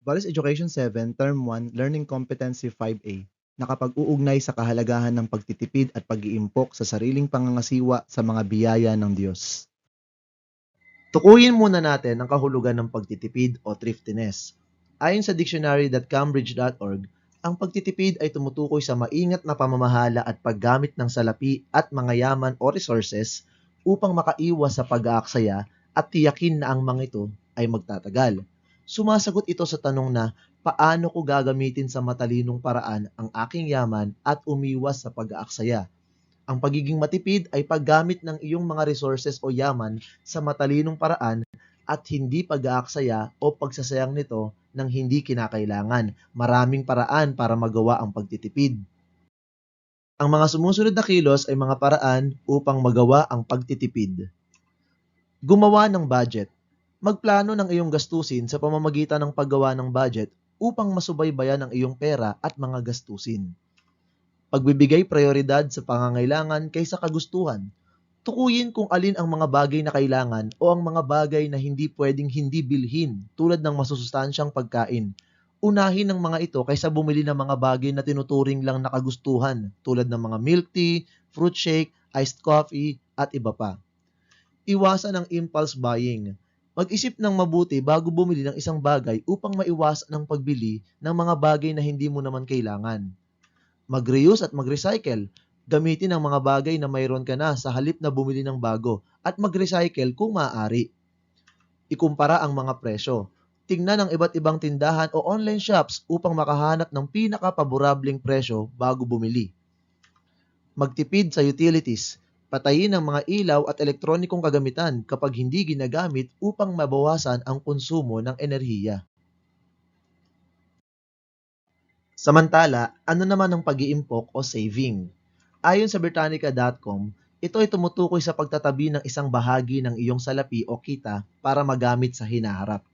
Values Education 7, Term 1, Learning Competency 5A, nakapag-uugnay sa kahalagahan ng pagtitipid at pag-iimpok sa sariling pangangasiwa sa mga biyaya ng Diyos. Tukuyin muna natin ang kahulugan ng pagtitipid o thriftiness. Ayon sa dictionary.cambridge.org, ang pagtitipid ay tumutukoy sa maingat na pamamahala at paggamit ng salapi at mga yaman o resources upang makaiwas sa pag-aaksaya at tiyakin na ang mga ito ay magtatagal. Sumasagot ito sa tanong na paano ko gagamitin sa matalinong paraan ang aking yaman at umiwas sa pag-aaksaya. Ang pagiging matipid ay paggamit ng iyong mga resources o yaman sa matalinong paraan at hindi pag-aaksaya o pagsasayang nito ng hindi kinakailangan. Maraming paraan para magawa ang pagtitipid. Ang mga sumusunod na kilos ay mga paraan upang magawa ang pagtitipid. Gumawa ng budget. Magplano ng iyong gastusin sa pamamagitan ng paggawa ng budget upang masubaybayan ang iyong pera at mga gastusin. Pagbibigay prioridad sa pangangailangan kaysa kagustuhan. Tukuyin kung alin ang mga bagay na kailangan o ang mga bagay na hindi pwedeng hindi bilhin tulad ng masusustansyang pagkain. Unahin ang mga ito kaysa bumili ng mga bagay na tinuturing lang na kagustuhan tulad ng mga milk tea, fruit shake, iced coffee at iba pa. Iwasan ang impulse buying. Mag-isip ng mabuti bago bumili ng isang bagay upang maiwasan ang pagbili ng mga bagay na hindi mo naman kailangan. Mag-reuse at mag-recycle. Gamitin ang mga bagay na mayroon ka na sa halip na bumili ng bago at mag-recycle kung maaari. Ikumpara ang mga presyo. Tingnan ang iba't ibang tindahan o online shops upang makahanap ng pinaka-paborableng presyo bago bumili. Magtipid sa utilities. Patayin ang mga ilaw at elektronikong kagamitan kapag hindi ginagamit upang mabawasan ang konsumo ng enerhiya. Samantala, ano naman ang pag-iimpok o saving? Ayon sa Britannica.com, ito ay tumutukoy sa pagtatabi ng isang bahagi ng iyong salapi o kita para magamit sa hinaharap.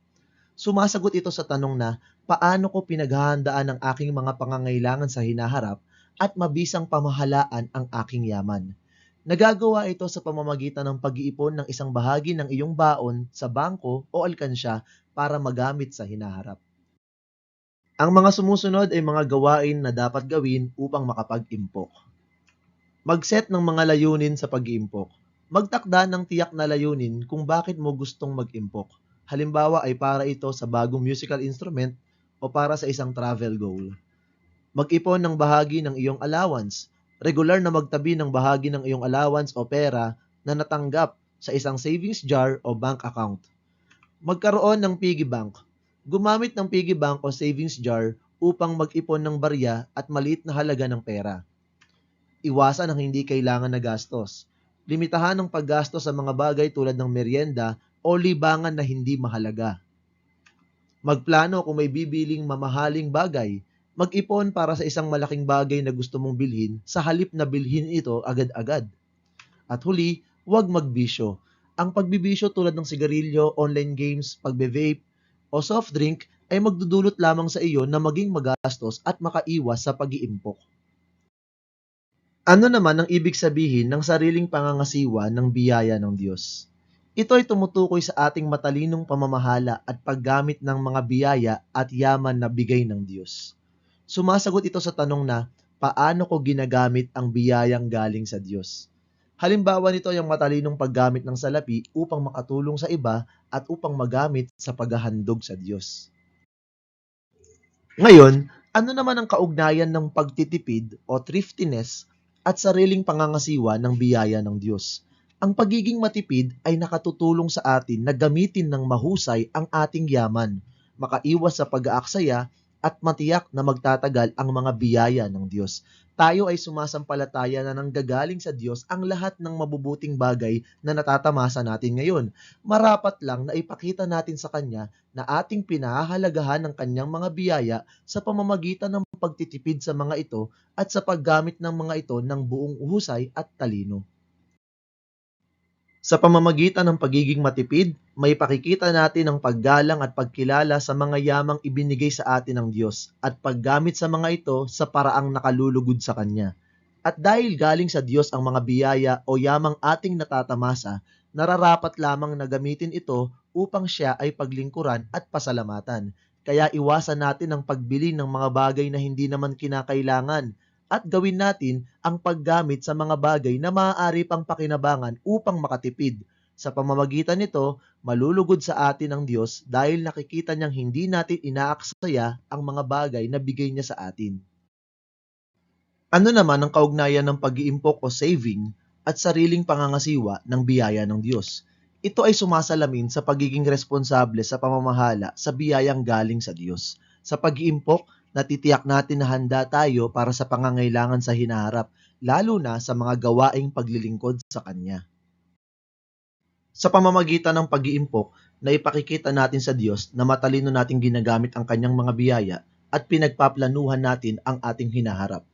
Sumasagot ito sa tanong na paano ko pinaghahandaan ang aking mga pangangailangan sa hinaharap at mabisang pamahalaan ang aking yaman. Nagagawa ito sa pamamagitan ng pag-iipon ng isang bahagi ng iyong baon sa bangko o alkansya para magamit sa hinaharap. Ang mga sumusunod ay mga gawain na dapat gawin upang makapag-impok. Mag-set ng mga layunin sa pag-iimpok. Magtakda ng tiyak na layunin kung bakit mo gustong mag-impok. Halimbawa ay para ito sa bagong musical instrument o para sa isang travel goal. Mag-ipon ng bahagi ng iyong allowance. Regular na magtabi ng bahagi ng iyong allowance o pera na natanggap sa isang savings jar o bank account. Magkaroon ng piggy bank. Gumamit ng piggy bank o savings jar upang mag-ipon ng barya at maliit na halaga ng pera. Iwasan ang hindi kailangan na gastos. Limitahan ang paggastos sa mga bagay tulad ng merienda o libangan na hindi mahalaga. Magplano kung may bibiling mamahaling bagay. Mag-ipon para sa isang malaking bagay na gusto mong bilhin sa halip na bilhin ito agad-agad. At huli, huwag magbisyo. Ang pagbibisyo tulad ng sigarilyo, online games, pagbe-vape, o soft drink ay magdudulot lamang sa iyo na maging magastos at makaiwas sa pag-iimpok. Ano naman ang ibig sabihin ng sariling pangangasiwa ng biyaya ng Diyos? Ito ay tumutukoy sa ating matalinong pamamahala at paggamit ng mga biyaya at yaman na bigay ng Diyos. Sumasagot ito sa tanong na, paano ko ginagamit ang biyayang galing sa Diyos? Halimbawa nito ay ang matalinong paggamit ng salapi upang makatulong sa iba at upang magamit sa paghahandog sa Diyos. Ngayon, ano naman ang kaugnayan ng pagtitipid o thriftiness at sariling pangangasiwa ng biyaya ng Diyos? Ang pagiging matipid ay nakatutulong sa atin na gamitin ng mahusay ang ating yaman, makaiwas sa pag-aaksaya at matiyak na magtatagal ang mga biyaya ng Diyos. Tayo ay sumasampalataya na nanggagaling sa Diyos ang lahat ng mabubuting bagay na natatamasa natin ngayon. Marapat lang na ipakita natin sa Kanya na ating pinahahalagahan ng Kanyang mga biyaya sa pamamagitan ng pagtitipid sa mga ito at sa paggamit ng mga ito ng buong husay at talino. Sa pamamagitan ng pagiging matipid, may pakikita natin ang paggalang at pagkilala sa mga yamang ibinigay sa atin ng Diyos at paggamit sa mga ito sa paraang nakalulugod sa Kanya. At dahil galing sa Diyos ang mga biyaya o yamang ating natatamasa, nararapat lamang na gamitin ito upang siya ay paglingkuran at pasalamatan. Kaya iwasan natin ang pagbili ng mga bagay na hindi naman kinakailangan at gawin natin ang paggamit sa mga bagay na maaari pang pakinabangan upang makatipid. Sa pamamagitan nito, malulugod sa atin ang Diyos dahil nakikita niyang hindi natin inaaksaya ang mga bagay na bigay niya sa atin. Ano naman ang kaugnayan ng pag-iimpok o saving at sariling pangangasiwa ng biyaya ng Diyos? Ito ay sumasalamin sa pagiging responsable sa pamamahala sa biyayang galing sa Diyos. Sa pag-iimpok, natitiyak natin na handa tayo para sa pangangailangan sa hinaharap, lalo na sa mga gawaing paglilingkod sa Kanya. Sa pamamagitan ng pag-iimpok, naipakikita natin sa Diyos na matalino nating ginagamit ang Kanyang mga biyaya at pinagpaplanuhan natin ang ating hinaharap.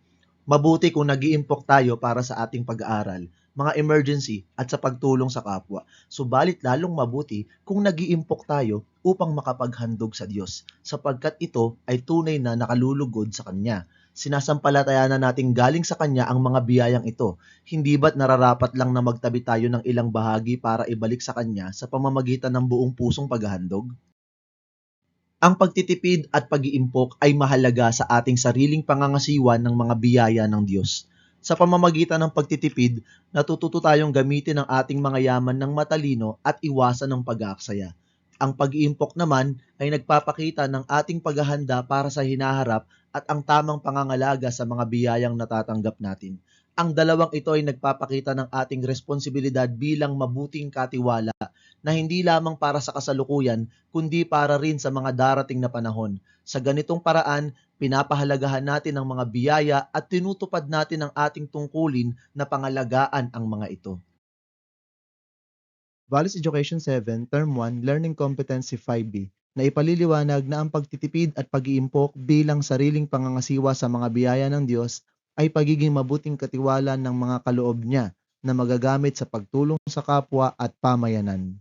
Mabuti kung nag-iimpok tayo para sa ating pag-aaral, mga emergency at sa pagtulong sa kapwa. Subalit lalong mabuti kung nag-iimpok tayo upang makapaghandog sa Diyos, sapagkat ito ay tunay na nakalulugod sa Kanya. Sinasampalatayanan nating galing sa Kanya ang mga biyayang ito. Hindi ba't nararapat lang na magtabi tayo ng ilang bahagi para ibalik sa Kanya sa pamamagitan ng buong pusong paghahandog? Ang pagtitipid at pag-iimpok ay mahalaga sa ating sariling pangangasiwa ng mga biyaya ng Diyos. Sa pamamagitan ng pagtitipid, natututo tayong gamitin ang ating mga yaman ng matalino at iwasan ng pag-aaksaya. Ang pag-iimpok naman ay nagpapakita ng ating paghahanda para sa hinaharap at ang tamang pangangalaga sa mga biyayang natatanggap natin. Ang dalawang ito ay nagpapakita ng ating responsibilidad bilang mabuting katiwala na hindi lamang para sa kasalukuyan kundi para rin sa mga darating na panahon. Sa ganitong paraan, pinapahalagahan natin ang mga biyaya at tinutupad natin ang ating tungkulin na pangalagaan ang mga ito. Values Education 7, Term 1, Learning Competency 5B, na ipaliliwanag na ang pagtitipid at pag-iimpok bilang sariling pangangasiwa sa mga biyaya ng Diyos ay pagiging mabuting katiwala ng mga kaloob niya na magagamit sa pagtulong sa kapwa at pamayanan.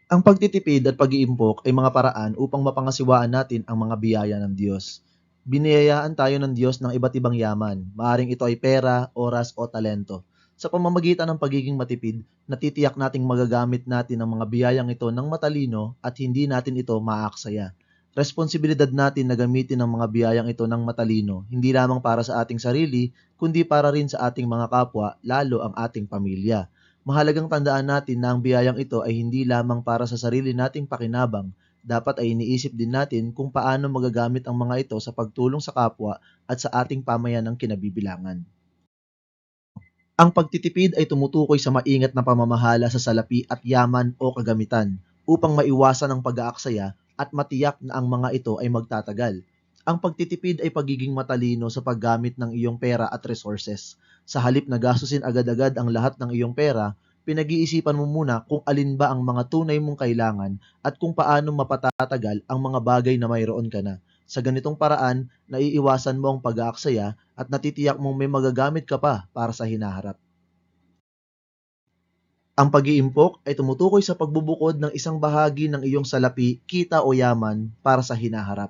Ang pagtitipid at pag-iimpok ay mga paraan upang mapangasiwaan natin ang mga biyaya ng Diyos. Biniyayaan tayo ng Diyos ng iba't ibang yaman, maaring ito ay pera, oras o talento. Sa pamamagitan ng pagiging matipid, natitiyak nating magagamit natin ang mga biyayang ito ng matalino at hindi natin ito maaaksaya. Responsibilidad natin na gamitin ang mga biyayang ito ng matalino, hindi lamang para sa ating sarili, kundi para rin sa ating mga kapwa, lalo ang ating pamilya. Mahalagang tandaan natin na ang biyayang ito ay hindi lamang para sa sarili nating pakinabang, dapat ay iniisip din natin kung paano magagamit ang mga ito sa pagtulong sa kapwa at sa ating pamayanang kinabibilangan. Ang pagtitipid ay tumutukoy sa maingat na pamamahala sa salapi at yaman o kagamitan upang maiwasan ang pag-aaksaya at matiyak na ang mga ito ay magtatagal. Ang pagtitipid ay pagiging matalino sa paggamit ng iyong pera at resources. Sa halip na gastusin agad-agad ang lahat ng iyong pera, pinag-iisipan mo muna kung alin ba ang mga tunay mong kailangan at kung paano mapatatagal ang mga bagay na mayroon ka na. Sa ganitong paraan, naiiwasan mo ang pag-aaksaya at natitiyak mong may magagamit ka pa para sa hinaharap. Ang pag-iimpok ay tumutukoy sa pagbubukod ng isang bahagi ng iyong salapi, kita o yaman para sa hinaharap.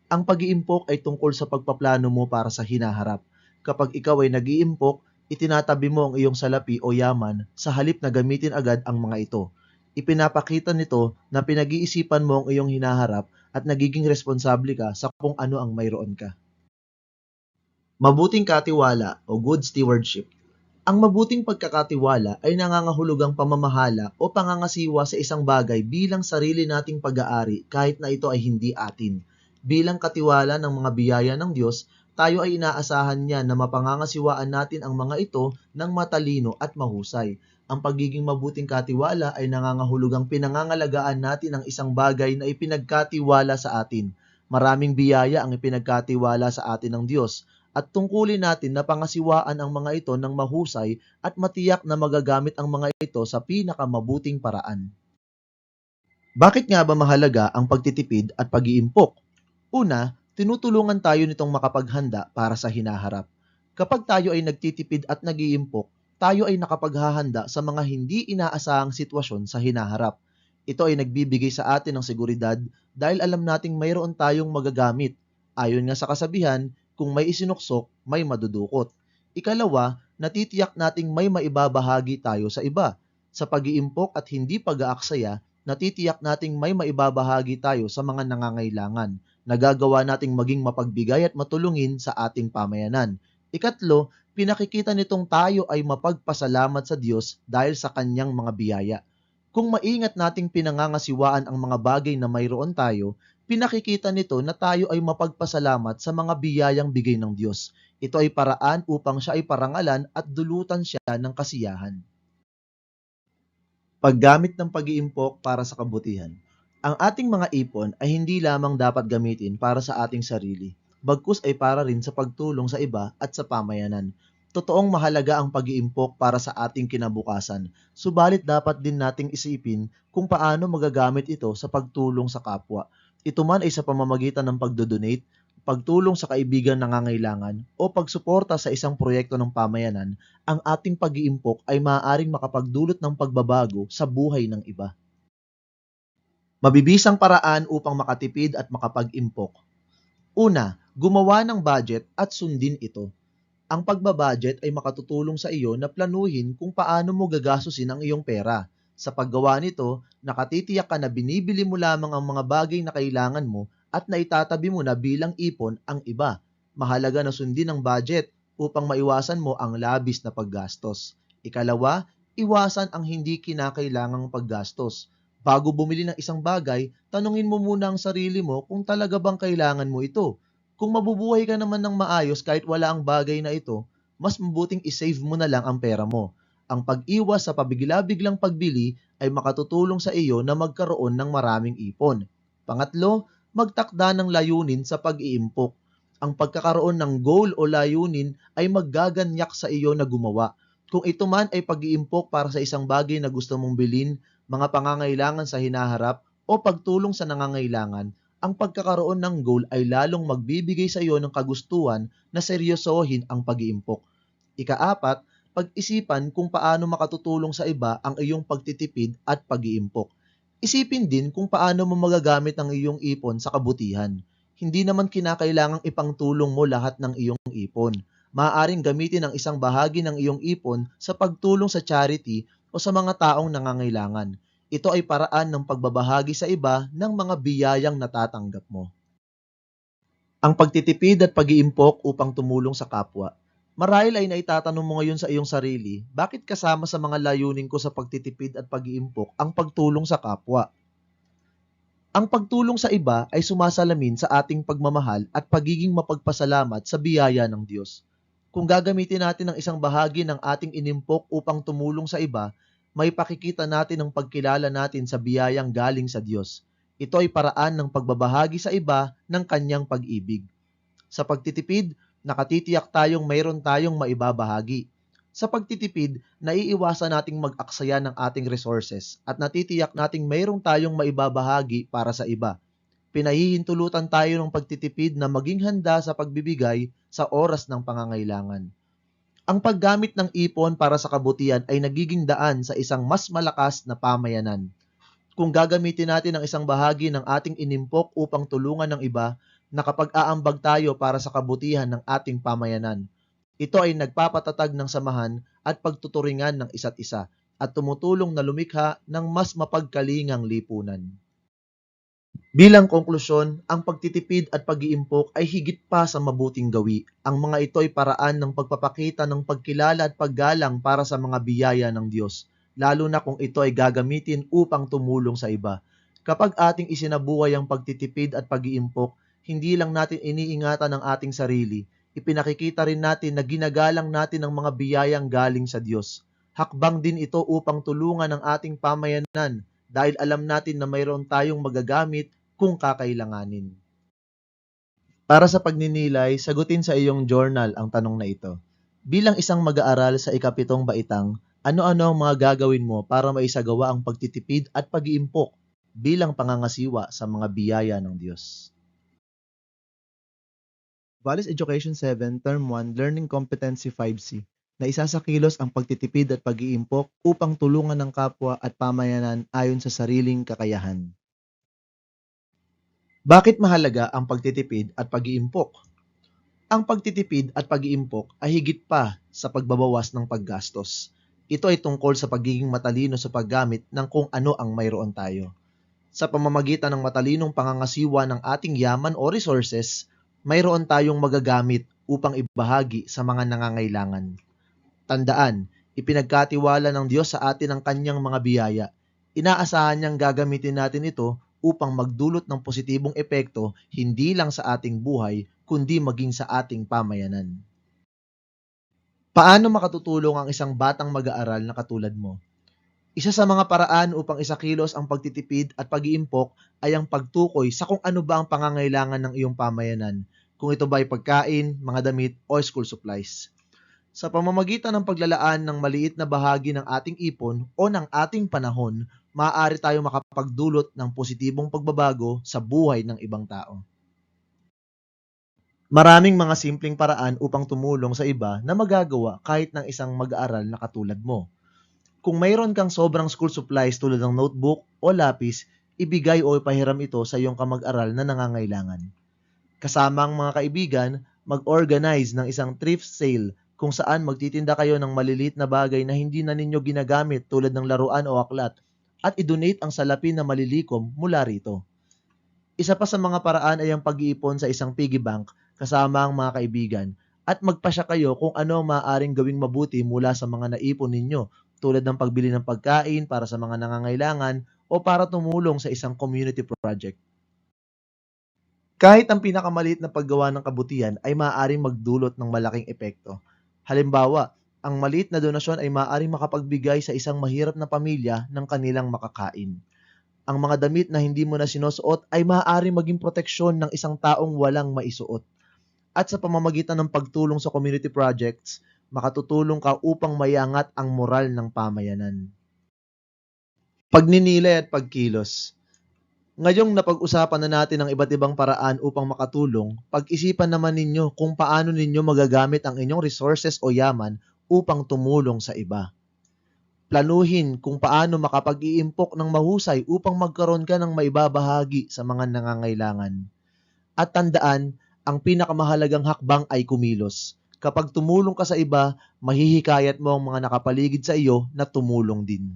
Ang pag-iimpok ay tungkol sa pagpaplano mo para sa hinaharap. Kapag ikaw ay nag-iimpok, itinatabi mo ang iyong salapi o yaman sa halip na gamitin agad ang mga ito. Ipinapakita nito na pinag-iisipan mo ang iyong hinaharap at nagiging responsable ka sa kung ano ang mayroon ka. Mabuting katiwala o good stewardship. Ang mabuting pagkakatiwala ay nangangahulugang pamamahala o pangangasiwa sa isang bagay bilang sarili nating pag-aari kahit na ito ay hindi atin. Bilang katiwala ng mga biyaya ng Diyos, tayo ay inaasahan niya na mapangangasiwaan natin ang mga ito ng matalino at mahusay. Ang pagiging mabuting katiwala ay nangangahulugang pinangangalagaan natin ang isang bagay na ipinagkatiwala sa atin. Maraming biyaya ang ipinagkatiwala sa atin ng Diyos at tungkulin natin na pangasiwaan ang mga ito ng mahusay at matiyak na magagamit ang mga ito sa pinakamabuting paraan. Bakit nga ba mahalaga ang pagtitipid at pag-iimpok? Una, tinutulungan tayo nitong makapaghanda para sa hinaharap. Kapag tayo ay nagtitipid at nag-iimpok, tayo ay nakapaghahanda sa mga hindi inaasahang sitwasyon sa hinaharap. Ito ay nagbibigay sa atin ng seguridad dahil alam nating mayroon tayong magagamit. Ayon nga sa kasabihan, kung may isinuksok, may madudukot. Ikalawa, natitiyak nating may maibabahagi tayo sa iba. Sa pag-iimpok at hindi pag-aaksaya, natitiyak nating may maibabahagi tayo sa mga nangangailangan. Nagagawa nating maging mapagbigay at matulungin sa ating pamayanan. Ikatlo, pinakikita nitong tayo ay mapagpasalamat sa Diyos dahil sa kanyang mga biyaya. Kung maingat nating pinangangasiwaan ang mga bagay na mayroon tayo, pinakikita nito na tayo ay mapagpasalamat sa mga biyayang bigay ng Diyos. Ito ay paraan upang siya ay parangalan at dulutan siya ng kasiyahan. Paggamit ng pag-iimpok para sa kabutihan. Ang ating mga ipon ay hindi lamang dapat gamitin para sa ating sarili, bagkus ay para rin sa pagtulong sa iba at sa pamayanan. Totoong mahalaga ang pag-iimpok para sa ating kinabukasan, subalit dapat din nating isipin kung paano magagamit ito sa pagtulong sa kapwa. Ito man ay sa pamamagitan ng pagdodonate, pagtulong sa kaibigan nangangailangan, o pagsuporta sa isang proyekto ng pamayanan. Ang ating pag-iimpok ay maaaring makapagdulot ng pagbabago sa buhay ng iba. Mabibisang paraan upang makatipid at makapag-impok. Una, gumawa ng budget at sundin ito. Ang pagbabudget ay makatutulong sa iyo na planuhin kung paano mo gagastusin ang iyong pera. Sa paggawa nito, nakatitiyak ka na binibili mo lamang ang mga bagay na kailangan mo at naitatabi mo na bilang ipon ang iba. Mahalaga na sundin ang budget upang maiwasan mo ang labis na paggastos. Ikalawa, iwasan ang hindi kinakailangang paggastos. Bago bumili ng isang bagay, tanungin mo muna ang sarili mo kung talaga bang kailangan mo ito. Kung mabubuhay ka naman ng maayos kahit wala ang bagay na ito, mas mabuting isave mo na lang ang pera mo. Ang pag-iwas sa pabigla-biglang pagbili ay makatutulong sa iyo na magkaroon ng maraming ipon. Pangatlo, magtakda ng layunin sa pag-iimpok. Ang pagkakaroon ng goal o layunin ay maggaganyak sa iyo na gumawa. Kung ito man ay pag-iimpok para sa isang bagay na gusto mong bilhin, mga pangangailangan sa hinaharap, o pagtulong sa nangangailangan, ang pagkakaroon ng goal ay lalong magbibigay sa iyo ng kagustuhan na seryosohin ang pag-iimpok. Ikaapat, pag-isipan kung paano makatutulong sa iba ang iyong pagtitipid at pag-iimpok. Isipin din kung paano mo magagamit ang iyong ipon sa kabutihan. Hindi naman kinakailangang ipangtulong mo lahat ng iyong ipon. Maaaring gamitin ang isang bahagi ng iyong ipon sa pagtulong sa charity o sa mga taong nangangailangan. Ito ay paraan ng pagbabahagi sa iba ng mga biyayang natatanggap mo. Ang pagtitipid at pag-iimpok upang tumulong sa kapwa. Marahil ay naitatanong mo ngayon sa iyong sarili, bakit kasama sa mga layunin ko sa pagtitipid at pag-iimpok ang pagtulong sa kapwa? Ang pagtulong sa iba ay sumasalamin sa ating pagmamahal at pagiging mapagpasalamat sa biyaya ng Diyos. Kung gagamitin natin ang isang bahagi ng ating inimpok upang tumulong sa iba, may pakikita natin ang pagkilala natin sa biyayang galing sa Diyos. Ito ay paraan ng pagbabahagi sa iba ng kanyang pag-ibig. Sa pagtitipid, nakatitiyak tayong mayroon tayong maibabahagi. Sa pagtitipid, naiiwasan nating mag-aksaya ng ating resources at natitiyak nating mayroon tayong maibabahagi para sa iba. Pinahihintulutan tayo ng pagtitipid na maging handa sa pagbibigay sa oras ng pangangailangan. Ang paggamit ng ipon para sa kabutihan ay nagiging daan sa isang mas malakas na pamayanan. Kung gagamitin natin ang isang bahagi ng ating inimpok upang tulungan ng iba, nakapag-aambag tayo para sa kabutihan ng ating pamayanan. Ito ay nagpapatatag ng samahan at pagtuturingan ng isa't isa at tumutulong na lumikha ng mas mapagkalingang lipunan. Bilang konklusyon, ang pagtitipid at pag-iimpok ay higit pa sa mabuting gawi. Ang mga ito ay paraan ng pagpapakita ng pagkilala at paggalang para sa mga biyaya ng Diyos, lalo na kung ito ay gagamitin upang tumulong sa iba. Kapag ating isinabuhay ang pagtitipid at pag-iimpok, hindi lang natin iniingatan ang ating sarili, ipinakikita rin natin na ginagalang natin ang mga biyayang galing sa Diyos. Hakbang din ito upang tulungan ang ating pamayanan dahil alam natin na mayroon tayong magagamit kung kakailanganin. Para sa pagninilay, sagutin sa iyong journal ang tanong na ito. Bilang isang mag-aaral sa ikapitong baitang, ano-ano ang mga gagawin mo para maisagawa ang pagtitipid at pag-iimpok bilang pangangasiwa sa mga biyaya ng Diyos? Values Education 7, Term 1, Learning Competency 5C, na isasakilos ang pagtitipid at pag-iimpok upang tulungan ng kapwa at pamayanan ayon sa sariling kakayahan. Bakit mahalaga ang pagtitipid at pag-iimpok? Ang pagtitipid at pag-iimpok ay higit pa sa pagbabawas ng paggastos. Ito ay tungkol sa pagiging matalino sa paggamit ng kung ano ang mayroon tayo. Sa pamamagitan ng matalinong pangangasiwa ng ating yaman o resources, mayroon tayong magagamit upang ibahagi sa mga nangangailangan. Tandaan, ipinagkatiwala ng Diyos sa atin ang kanyang mga biyaya. Inaasahan niyang gagamitin natin ito upang magdulot ng positibong epekto hindi lang sa ating buhay, kundi maging sa ating pamayanan. Paano makatutulong ang isang batang mag-aaral na katulad mo? Isa sa mga paraan upang isakilos ang pagtitipid at pag-iimpok ay ang pagtukoy sa kung ano ba ang pangangailangan ng iyong pamayanan, kung ito ba ay pagkain, mga damit o school supplies. Sa pamamagitan ng paglalaan ng maliit na bahagi ng ating ipon o ng ating panahon, maaari tayong makapagdulot ng positibong pagbabago sa buhay ng ibang tao. Maraming mga simpleng paraan upang tumulong sa iba na magagawa kahit ng isang mag-aaral na katulad mo. Kung mayroon kang sobrang school supplies tulad ng notebook o lapis, ibigay o ipahiram ito sa iyong kamag-aral na nangangailangan. Kasama ang mga kaibigan, mag-organize ng isang thrift sale kung saan magtitinda kayo ng maliliit na bagay na hindi na ninyo ginagamit tulad ng laruan o aklat at i-donate ang salapi na malilikom mula rito. Isa pa sa mga paraan ay ang pag-iipon sa isang piggy bank kasama ang mga kaibigan at magpasya kayo kung ano ang maaaring gawing mabuti mula sa mga naipon ninyo tulad ng pagbili ng pagkain para sa mga nangangailangan o para tumulong sa isang community project. Kahit ang pinakamaliit na paggawa ng kabutihan ay maaaring magdulot ng malaking epekto. Halimbawa, ang maliit na donasyon ay maaaring makapagbigay sa isang mahirap na pamilya ng kanilang makakain. Ang mga damit na hindi mo na sinusuot ay maaaring maging proteksyon ng isang taong walang maisuot. At sa pamamagitan ng pagtulong sa community projects, makatutulong ka upang mayangat ang moral ng pamayanan. Pagninilay at pagkilos. Ngayong napag-usapan na natin ang iba't ibang paraan upang makatulong, pag-isipan naman ninyo kung paano ninyo magagamit ang inyong resources o yaman upang tumulong sa iba. Planuhin kung paano makapag-iimpok ng mahusay upang magkaroon ka ng maibabahagi sa mga nangangailangan. At tandaan, ang pinakamahalagang hakbang ay kumilos. Kapag tumulong ka sa iba, mahihikayat mo ang mga nakapaligid sa iyo na tumulong din.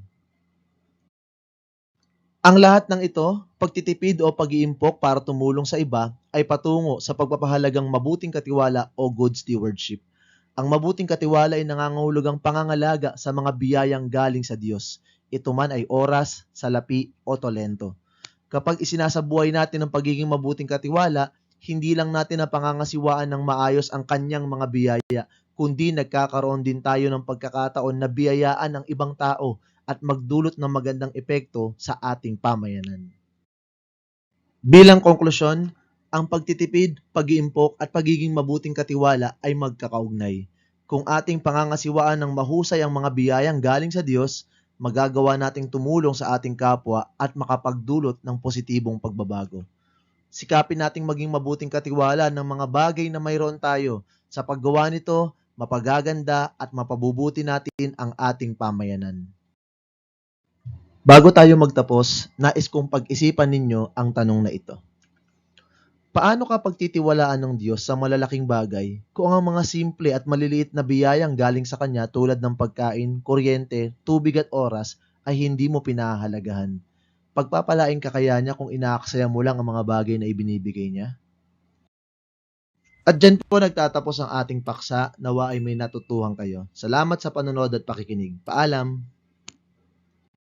Ang lahat ng ito, pagtitipid o pag-iimpok para tumulong sa iba, ay patungo sa pagpapahalagang mabuting katiwala o good stewardship. Ang mabuting katiwala ay nangangahulugang pangangalaga sa mga biyayang galing sa Diyos. Ito man ay oras, salapi o talento. Kapag isinasabuhay natin ang pagiging mabuting katiwala, hindi lang natin napangangasiwaan ng maayos ang kanyang mga biyaya, kundi nagkakaroon din tayo ng pagkakataon na biyayaan ang ibang tao at magdulot ng magandang epekto sa ating pamayanan. Bilang konklusyon, ang pagtitipid, pag-iimpok at pagiging mabuting katiwala ay magkakaugnay. Kung ating pangangasiwaan ng mahusay ang mga biyayang galing sa Diyos, magagawa nating tumulong sa ating kapwa at makapagdulot ng positibong pagbabago. Sikapin nating maging mabuting katiwala ng mga bagay na mayroon tayo. Sa paggawa nito, mapagaganda at mapabubuti natin ang ating pamayanan. Bago tayo magtapos, nais kong pag-isipan ninyo ang tanong na ito. Paano ka pagtitiwalaan ng Diyos sa malalaking bagay kung ang mga simple at maliliit na biyayang galing sa Kanya tulad ng pagkain, kuryente, tubig at oras ay hindi mo pinahahalagahan? Pagpapalain ka kaya niya kung inaaksaya mo lang ang mga bagay na ibinibigay niya? At dyan po nagtatapos ang ating paksa. Nawa ay may natutuhan kayo. Salamat sa panonood at pakikinig. Paalam!